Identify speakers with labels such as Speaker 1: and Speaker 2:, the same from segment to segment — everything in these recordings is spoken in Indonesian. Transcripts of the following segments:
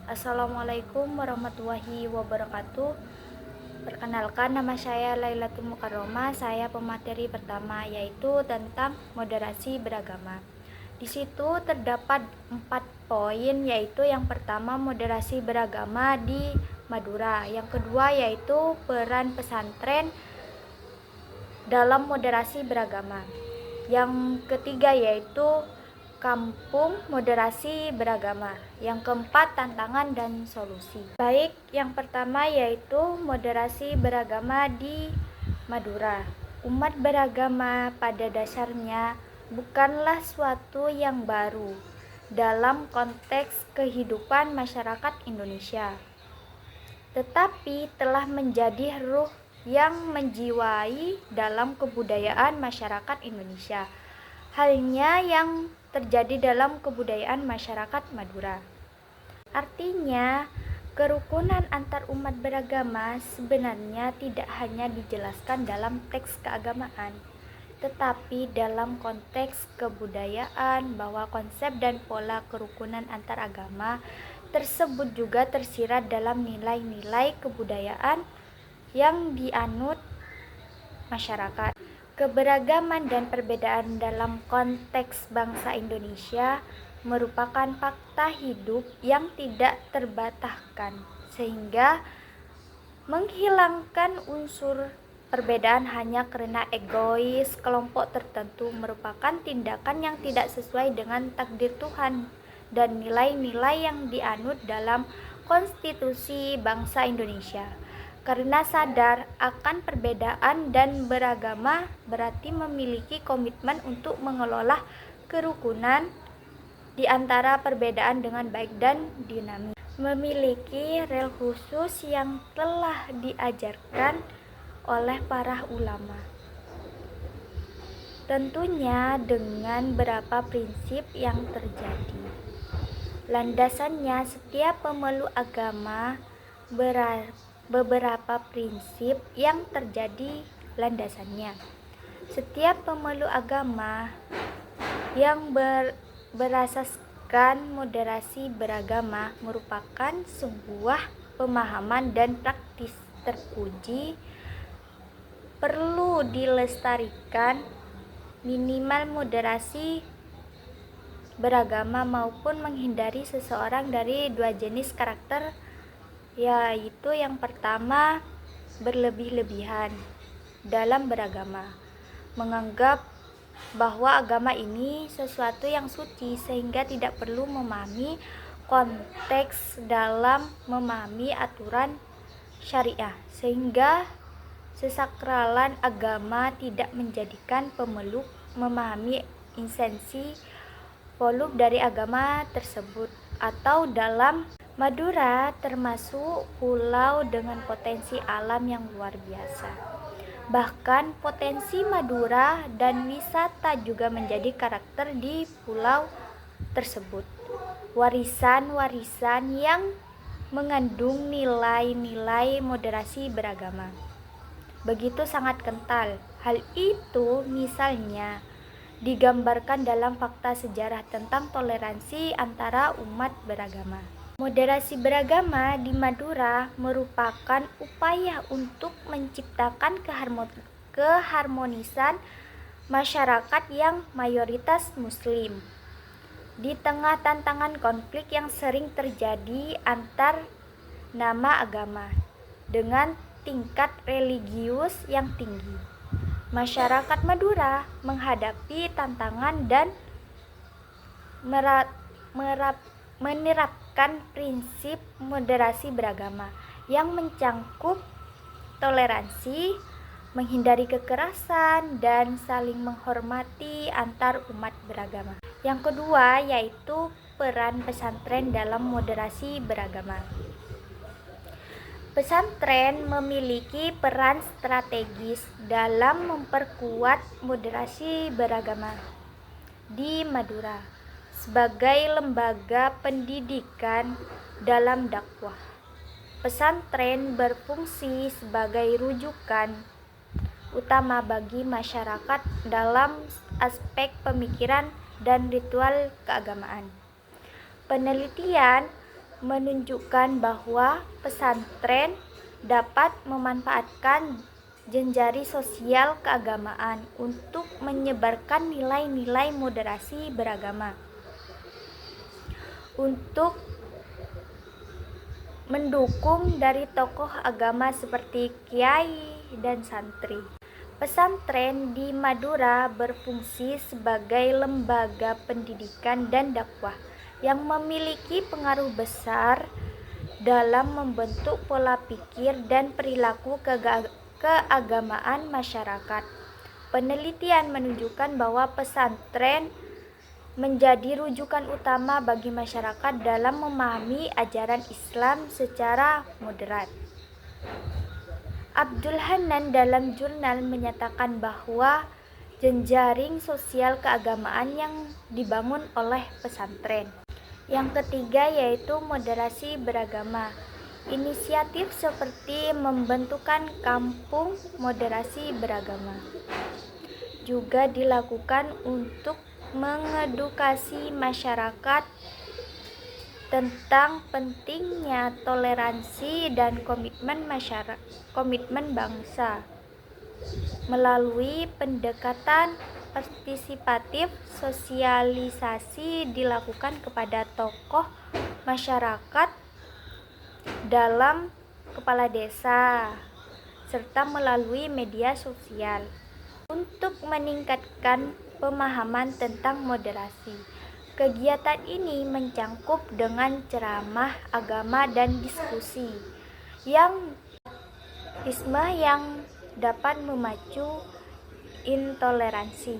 Speaker 1: Assalamualaikum warahmatullahi wabarakatuh. Perkenalkan, nama saya Lailatul Mukarromah. Saya pemateri pertama yaitu tentang moderasi beragama. Di situ terdapat 4 poin, yaitu yang pertama moderasi beragama di Madura, yang kedua yaitu peran pesantren dalam moderasi beragama, yang ketiga yaitu kampung moderasi beragama, yang keempat tantangan dan solusi. Baik, yang pertama yaitu moderasi beragama di Madura. Umat beragama pada dasarnya bukanlah suatu yang baru dalam konteks kehidupan masyarakat Indonesia, tetapi telah menjadi ruh yang menjiwai dalam kebudayaan masyarakat Indonesia. Halnya yang terjadi dalam kebudayaan masyarakat Madura. Artinya, kerukunan antar umat beragama sebenarnya tidak hanya dijelaskan dalam teks keagamaan, tetapi dalam konteks kebudayaan, bahwa konsep dan pola kerukunan antar agama tersebut juga tersirat dalam nilai-nilai kebudayaan yang dianut masyarakat. Keberagaman dan perbedaan dalam konteks bangsa Indonesia merupakan fakta hidup yang tidak terbantahkan, sehingga menghilangkan unsur perbedaan hanya karena egois kelompok tertentu merupakan tindakan yang tidak sesuai dengan takdir Tuhan dan nilai-nilai yang dianut dalam konstitusi bangsa Indonesia. Karena sadar akan perbedaan dan beragama berarti memiliki komitmen untuk mengelola kerukunan di antara perbedaan dengan baik dan dinamis. Memiliki rel khusus yang telah diajarkan oleh para ulama. Tentunya dengan beberapa prinsip yang terjadi. Landasannya, setiap pemeluk agama beberapa prinsip yang terjadi landasannya. Setiap pemeluk agama yang berasaskan moderasi beragama merupakan sebuah pemahaman dan praktis terpuji, perlu dilestarikan. Minimal moderasi beragama maupun menghindari seseorang dari dua jenis karakter, yaitu yang pertama, berlebih-lebihan dalam beragama, menganggap bahwa agama ini sesuatu yang suci sehingga tidak perlu memahami konteks dalam memahami aturan syariah, sehingga sesakralan agama tidak menjadikan pemeluk memahami esensi volume dari agama tersebut. Atau dalam Madura termasuk pulau dengan potensi alam yang luar biasa. Bahkan potensi Madura dan wisata juga menjadi karakter di pulau tersebut. Warisan-warisan yang mengandung nilai-nilai moderasi beragama begitu sangat kental. Hal itu misalnya digambarkan dalam fakta sejarah tentang toleransi antara umat beragama. Moderasi beragama di Madura merupakan upaya untuk menciptakan keharmonisan masyarakat yang mayoritas Muslim di tengah tantangan konflik yang sering terjadi antar nama agama dengan tingkat religius yang tinggi. Masyarakat Madura menghadapi tantangan dan menerapkan prinsip moderasi beragama yang mencangkup toleransi, menghindari kekerasan, dan saling menghormati antar umat beragama. Yang kedua yaitu peran pesantren dalam moderasi beragama. Pesantren memiliki peran strategis dalam memperkuat moderasi beragama di Madura sebagai lembaga pendidikan dalam dakwah. Pesantren berfungsi sebagai rujukan utama bagi masyarakat dalam aspek pemikiran dan ritual keagamaan. Penelitian menunjukkan bahwa pesantren dapat memanfaatkan jejaring sosial keagamaan untuk menyebarkan nilai-nilai moderasi beragama, untuk mendukung dari tokoh agama seperti kiai dan santri. Pesantren di Madura berfungsi sebagai lembaga pendidikan dan dakwah yang memiliki pengaruh besar dalam membentuk pola pikir dan perilaku keagamaan masyarakat. Penelitian menunjukkan bahwa pesantren menjadi rujukan utama bagi masyarakat dalam memahami ajaran Islam secara moderat. Abdul Hanan dalam jurnal menyatakan bahwa jejaring sosial keagamaan yang dibangun oleh pesantren. Yang ketiga yaitu moderasi beragama. Inisiatif seperti membentukkan kampung moderasi beragama juga dilakukan untuk mengedukasi masyarakat tentang pentingnya toleransi dan komitmen bangsa. Melalui pendekatan partisipatif, sosialisasi dilakukan kepada tokoh masyarakat dalam kepala desa serta melalui media sosial untuk meningkatkan pemahaman tentang moderasi. Kegiatan ini mencangkup dengan ceramah agama dan diskusi yang dapat memacu intoleransi.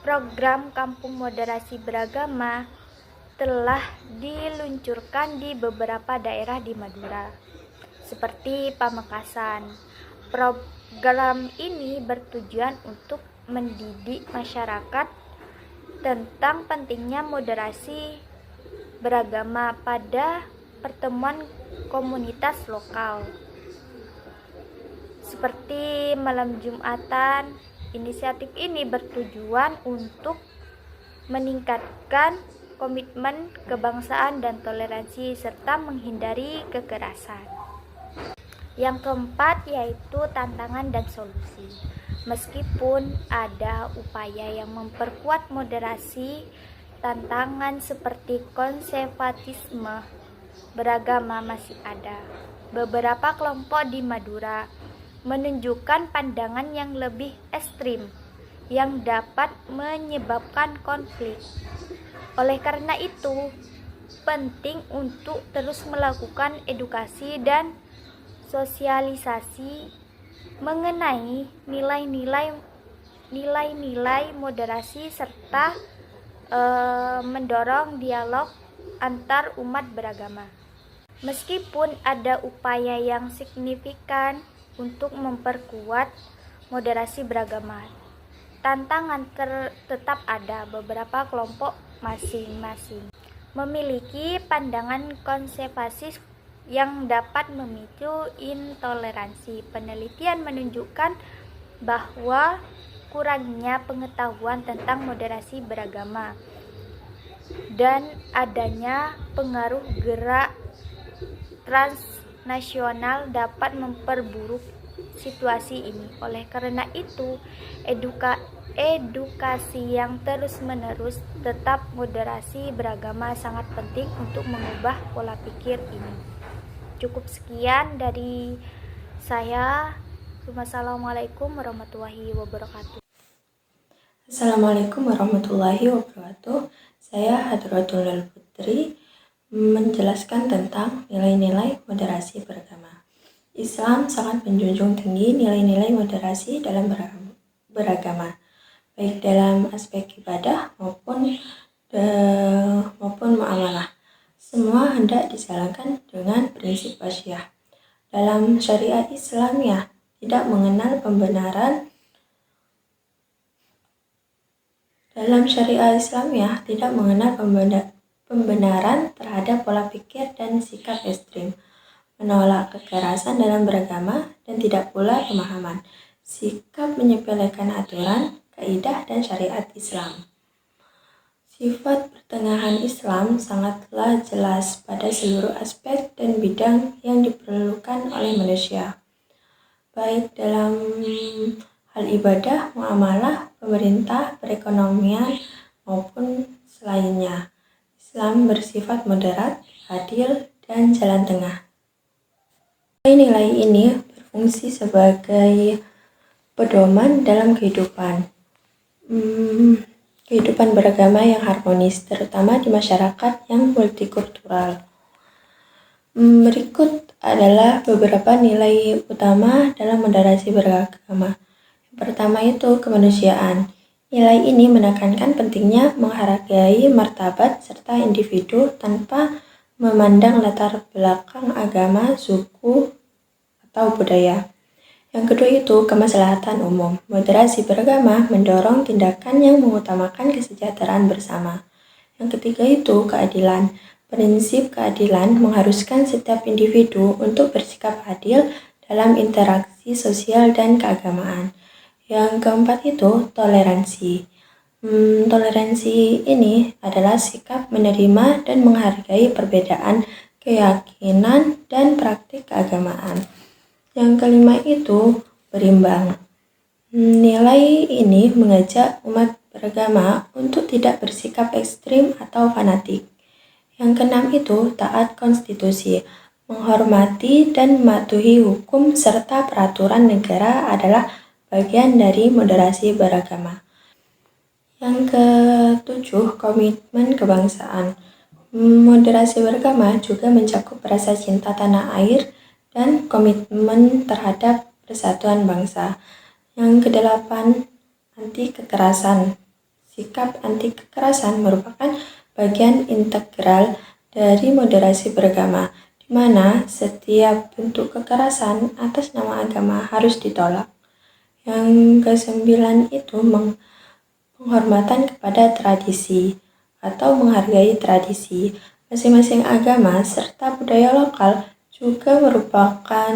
Speaker 1: Program Kampung Moderasi Beragama telah diluncurkan di beberapa daerah di Madura, seperti Pamekasan. Program ini bertujuan untuk mendidik masyarakat tentang pentingnya moderasi beragama pada pertemuan komunitas lokal, seperti malam Jumatan. Inisiatif ini bertujuan untuk meningkatkan komitmen kebangsaan dan toleransi serta menghindari kekerasan. Yang keempat yaitu tantangan dan solusi. Meskipun ada upaya yang memperkuat moderasi, tantangan seperti konservatisme beragama masih ada. Beberapa kelompok di Madura menunjukkan pandangan yang lebih ekstrim yang dapat menyebabkan konflik. Oleh karena itu, penting untuk terus melakukan edukasi dan sosialisasi mengenai nilai-nilai moderasi serta mendorong dialog antar umat beragama. Meskipun ada upaya yang signifikan untuk memperkuat moderasi beragama, tantangan tetap ada. Beberapa kelompok masing-masing memiliki pandangan konservatif yang dapat memicu intoleransi. Penelitian menunjukkan bahwa kurangnya pengetahuan tentang moderasi beragama dan adanya pengaruh gerak transnasional dapat memperburuk situasi ini. Oleh karena itu, edukasi yang terus-menerus tetap moderasi beragama sangat penting untuk mengubah pola pikir ini. Cukup sekian dari saya. Wassalamualaikum warahmatullahi wabarakatuh.
Speaker 2: Assalamualaikum warahmatullahi wabarakatuh. Saya Hadratul Putri menjelaskan tentang nilai-nilai moderasi beragama. Islam sangat menjunjung tinggi nilai-nilai moderasi dalam beragama, baik dalam aspek ibadah maupun muamalah. Semua hendak dijalankan dengan prinsip wasyah. Dalam syariat Islamiyah tidak mengenal pembenaran. Pembenaran terhadap pola pikir dan sikap ekstrim, menolak kekerasan dalam beragama, dan tidak pula pemahaman, sikap menyepelekan aturan, kaidah, dan syariat Islam. Sifat pertengahan Islam sangatlah jelas pada seluruh aspek dan bidang yang diperlukan oleh manusia, baik dalam hal ibadah, muamalah, pemerintah, perekonomian, maupun selainnya. Islam bersifat moderat, adil, dan jalan tengah. Nilai-nilai ini berfungsi sebagai pedoman dalam kehidupan beragama yang harmonis, terutama di masyarakat yang multikultural. Berikut adalah beberapa nilai utama dalam moderasi beragama. Yang pertama itu kemanusiaan. Nilai ini menekankan pentingnya menghargai martabat serta individu tanpa memandang latar belakang agama, suku, atau budaya. Yang kedua itu kemaslahatan umum. Moderasi beragama mendorong tindakan yang mengutamakan kesejahteraan bersama. Yang ketiga itu keadilan. Prinsip keadilan mengharuskan setiap individu untuk bersikap adil dalam interaksi sosial dan keagamaan. Yang keempat itu toleransi. Toleransi ini adalah sikap menerima dan menghargai perbedaan keyakinan dan praktik keagamaan. Yang kelima itu berimbang. Nilai ini mengajak umat beragama untuk tidak bersikap ekstrim atau fanatik. Yang keenam itu taat konstitusi. Menghormati dan mematuhi hukum serta peraturan negara adalah bagian dari moderasi beragama. Yang ketujuh, komitmen kebangsaan. Moderasi beragama juga mencakup rasa cinta tanah air dan komitmen terhadap persatuan bangsa. Yang kedelapan, anti kekerasan. Sikap anti kekerasan merupakan bagian integral dari moderasi beragama, di mana setiap bentuk kekerasan atas nama agama harus ditolak. Yang kesembilan itu penghormatan kepada tradisi atau menghargai tradisi. Masing-masing agama serta budaya lokal juga merupakan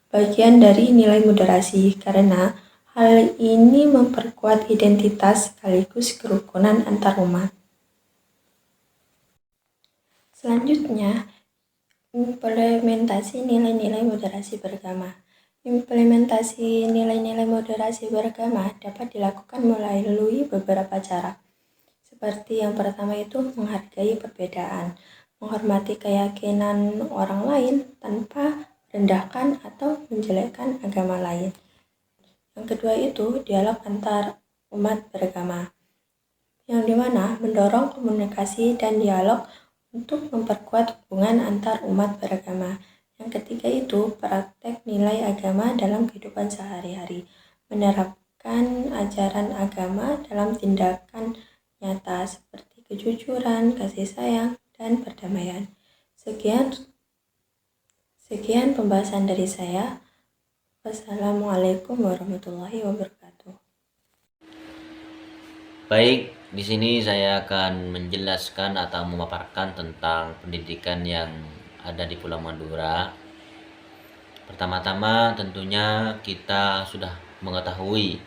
Speaker 2: bagian dari nilai moderasi karena hal ini memperkuat identitas sekaligus kerukunan antar umat. Selanjutnya, implementasi nilai-nilai moderasi beragama. Implementasi nilai-nilai moderasi beragama dapat dilakukan melalui beberapa cara. Seperti yang pertama itu menghargai perbedaan, menghormati keyakinan orang lain tanpa merendahkan atau menjelekkan agama lain. Yang kedua itu dialog antar umat beragama, yang dimana mendorong komunikasi dan dialog untuk memperkuat hubungan antar umat beragama. Yang ketiga itu praktek nilai agama dalam kehidupan sehari-hari, menerapkan ajaran agama dalam tindakan nyata seperti kejujuran, kasih sayang, dan perdamaian. Sekian pembahasan dari saya. Wassalamualaikum warahmatullahi wabarakatuh.
Speaker 3: Baik, di sini saya akan menjelaskan atau memaparkan tentang pendidikan yang ada di Pulau Madura. Pertama-tama tentunya kita sudah mengetahui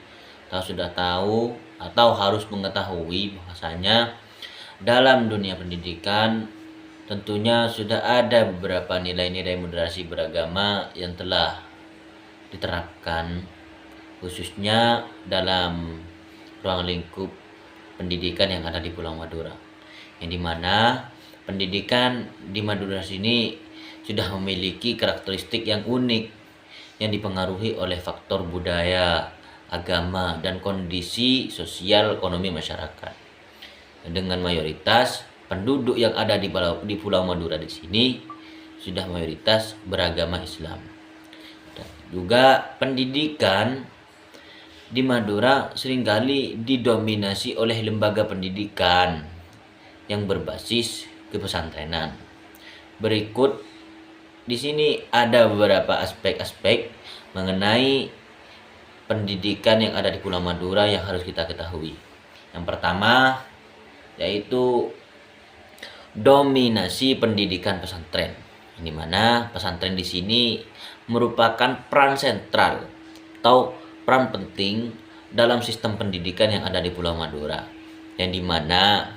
Speaker 3: atau sudah tahu atau harus mengetahui bahwasanya dalam dunia pendidikan tentunya sudah ada beberapa nilai-nilai moderasi beragama yang telah diterapkan khususnya dalam ruang lingkup pendidikan yang ada di Pulau Madura, yang dimana pendidikan di Madura sini sudah memiliki karakteristik yang unik yang dipengaruhi oleh faktor budaya, agama, dan kondisi sosial ekonomi masyarakat. Dengan mayoritas penduduk yang ada di Pulau Madura di sini sudah mayoritas beragama Islam. Dan juga pendidikan di Madura seringkali didominasi oleh lembaga pendidikan yang berbasis kepesantrenan. Berikut di sini ada beberapa aspek-aspek mengenai pendidikan yang ada di Pulau Madura yang harus kita ketahui. Yang pertama yaitu dominasi pendidikan pesantren, di mana pesantren di sini merupakan peran sentral atau peran penting dalam sistem pendidikan yang ada di Pulau Madura, yang dimana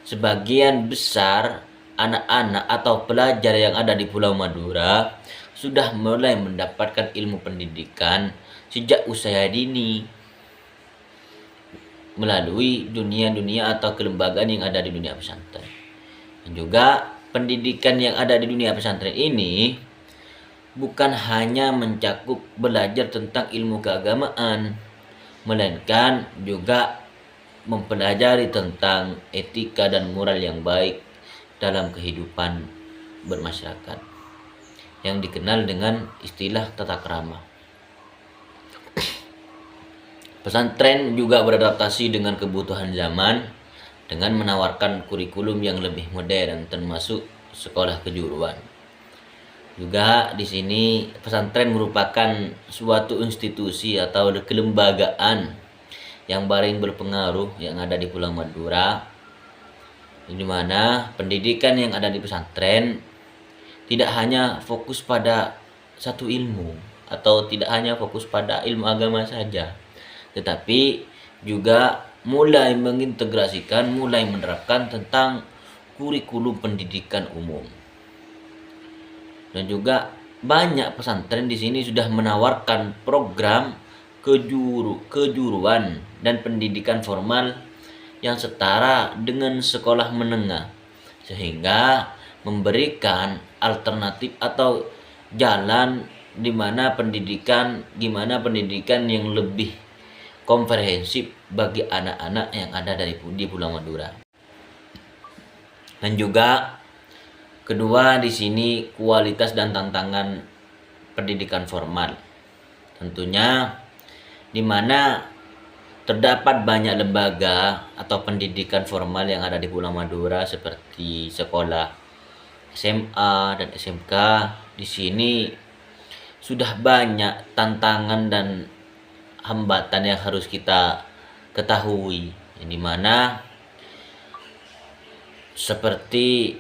Speaker 3: sebagian besar anak-anak atau pelajar yang ada di Pulau Madura sudah mulai mendapatkan ilmu pendidikan sejak usia dini melalui dunia-dunia atau kelembagaan yang ada di dunia pesantren. Dan juga pendidikan yang ada di dunia pesantren ini bukan hanya mencakup belajar tentang ilmu keagamaan, melainkan juga mempelajari tentang etika dan moral yang baik dalam kehidupan bermasyarakat yang dikenal dengan istilah tata krama. Pesantren juga beradaptasi dengan kebutuhan zaman dengan menawarkan kurikulum yang lebih modern termasuk sekolah kejuruan. Juga di sini pesantren merupakan suatu institusi atau kelembagaan yang paling berpengaruh yang ada di Pulau Madura, di mana pendidikan yang ada di pesantren tidak hanya fokus pada satu ilmu atau tidak hanya fokus pada ilmu agama saja, tetapi juga mulai mengintegrasikan, mulai menerapkan tentang kurikulum pendidikan umum. Dan juga banyak pesantren di sini sudah menawarkan program kejuruan dan pendidikan formal yang setara dengan sekolah menengah, sehingga memberikan alternatif atau jalan gimana pendidikan yang lebih komprehensif bagi anak-anak yang ada di Pulau Madura. Dan juga kedua di sini kualitas dan tantangan pendidikan formal. Tentunya di mana terdapat banyak lembaga atau pendidikan formal yang ada di Pulau Madura seperti sekolah SMA dan SMK. Di sini sudah banyak tantangan dan hambatan yang harus kita ketahui, yang dimana seperti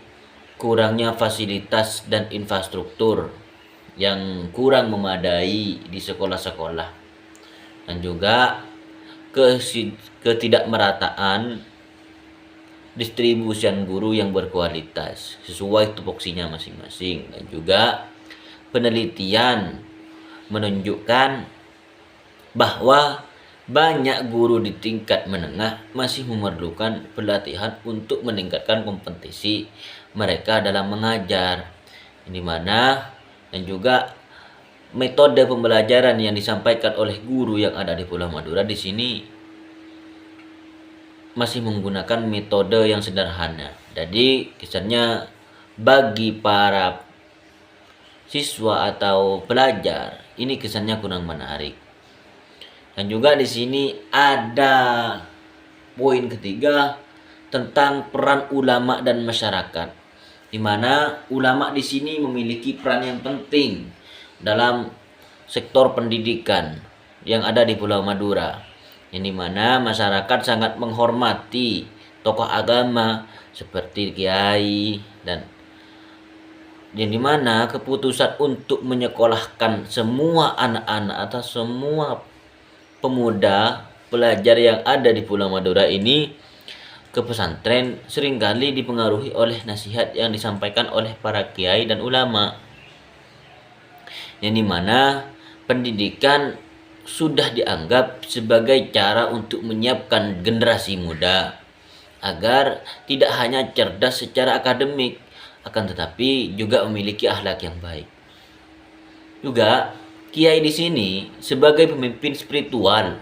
Speaker 3: kurangnya fasilitas dan infrastruktur yang kurang memadai di sekolah-sekolah, dan juga ketidakmerataan distribusian guru yang berkualitas sesuai tupoksinya masing-masing. Dan juga penelitian menunjukkan bahwa banyak guru di tingkat menengah masih memerlukan pelatihan untuk meningkatkan kompetensi mereka dalam mengajar, di mana dan juga metode pembelajaran yang disampaikan oleh guru yang ada di Pulau Madura di sini masih menggunakan metode yang sederhana. Jadi kesannya bagi para siswa atau pelajar ini kesannya kurang menarik. Dan juga di sini ada poin ketiga tentang peran ulama dan masyarakat, di mana ulama di sini memiliki peran yang penting dalam sektor pendidikan yang ada di Pulau Madura, yang dimana masyarakat sangat menghormati tokoh agama seperti kiai, dan yang dimana keputusan untuk menyekolahkan semua anak-anak atau semua pemuda pelajar yang ada di Pulau Madura ini ke pesantren seringkali dipengaruhi oleh nasihat yang disampaikan oleh para kiai dan ulama, yang dimana pendidikan sudah dianggap sebagai cara untuk menyiapkan generasi muda agar tidak hanya cerdas secara akademik, akan tetapi juga memiliki akhlak yang baik. Juga kiai di sini sebagai pemimpin spiritual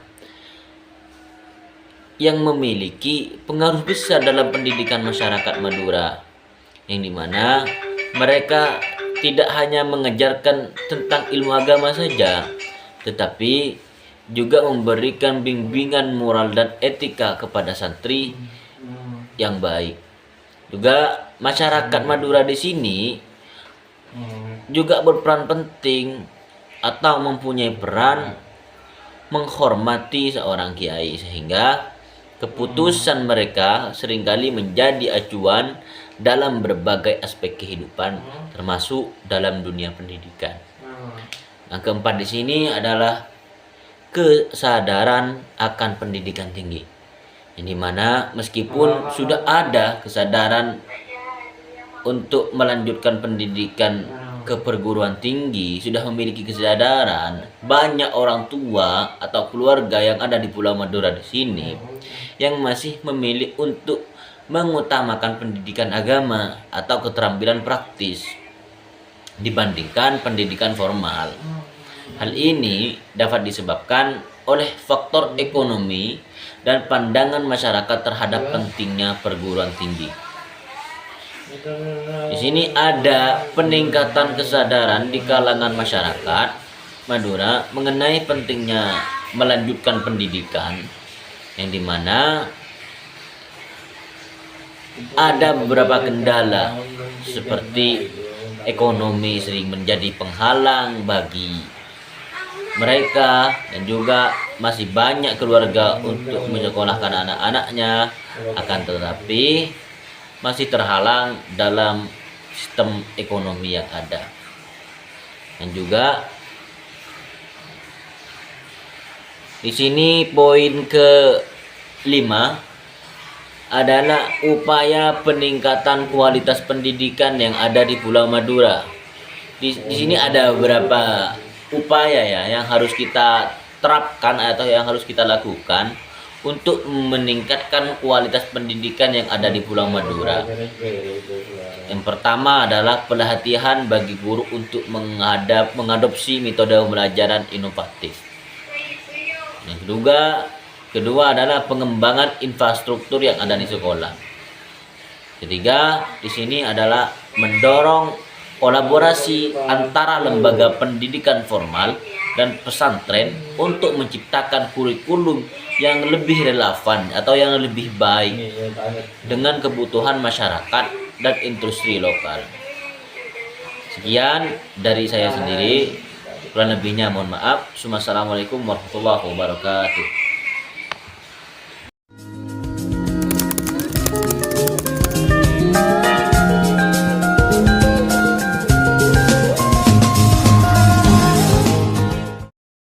Speaker 3: yang memiliki pengaruh besar dalam pendidikan masyarakat Madura, yang dimana mereka tidak hanya mengajarkan tentang ilmu agama saja, tetapi juga memberikan bimbingan moral dan etika kepada santri yang baik. Juga masyarakat Madura di sini juga berperan penting atau mempunyai peran menghormati seorang kiai, sehingga keputusan mereka seringkali menjadi acuan dalam berbagai aspek kehidupan, termasuk dalam dunia pendidikan. Yang keempat di sini adalah kesadaran akan pendidikan tinggi, yang dimana meskipun sudah ada kesadaran untuk melanjutkan pendidikan ke perguruan tinggi, sudah memiliki kesadaran, banyak orang tua atau keluarga yang ada di Pulau Madura di sini yang masih memilih untuk mengutamakan pendidikan agama atau keterampilan praktis dibandingkan pendidikan formal. Hal ini dapat disebabkan oleh faktor ekonomi dan pandangan masyarakat terhadap pentingnya perguruan tinggi. Di sini ada peningkatan kesadaran di kalangan masyarakat Madura mengenai pentingnya melanjutkan pendidikan, yang dimana ada beberapa kendala seperti ekonomi sering menjadi penghalang bagi mereka, dan juga masih banyak keluarga untuk menyekolahkan anak-anaknya, akan tetapi masih terhalang dalam sistem ekonomi yang ada. Dan juga di sini poin ke-5 adalah upaya peningkatan kualitas pendidikan yang ada di Pulau Madura. Di sini ada beberapa upaya ya yang harus kita terapkan atau yang harus kita lakukan untuk meningkatkan kualitas pendidikan yang ada di Pulau Madura. Yang pertama adalah pelatihan bagi guru untuk mengadopsi metode pembelajaran inovatif. Yang kedua adalah pengembangan infrastruktur yang ada di sekolah. Ketiga, di sini adalah mendorong kolaborasi antara lembaga pendidikan formal dan pesantren untuk menciptakan kurikulum yang lebih relevan atau yang lebih baik dengan kebutuhan masyarakat dan industri lokal. Sekian dari saya sendiri, kurang lebihnya mohon maaf. Assalamualaikum warahmatullahi wabarakatuh.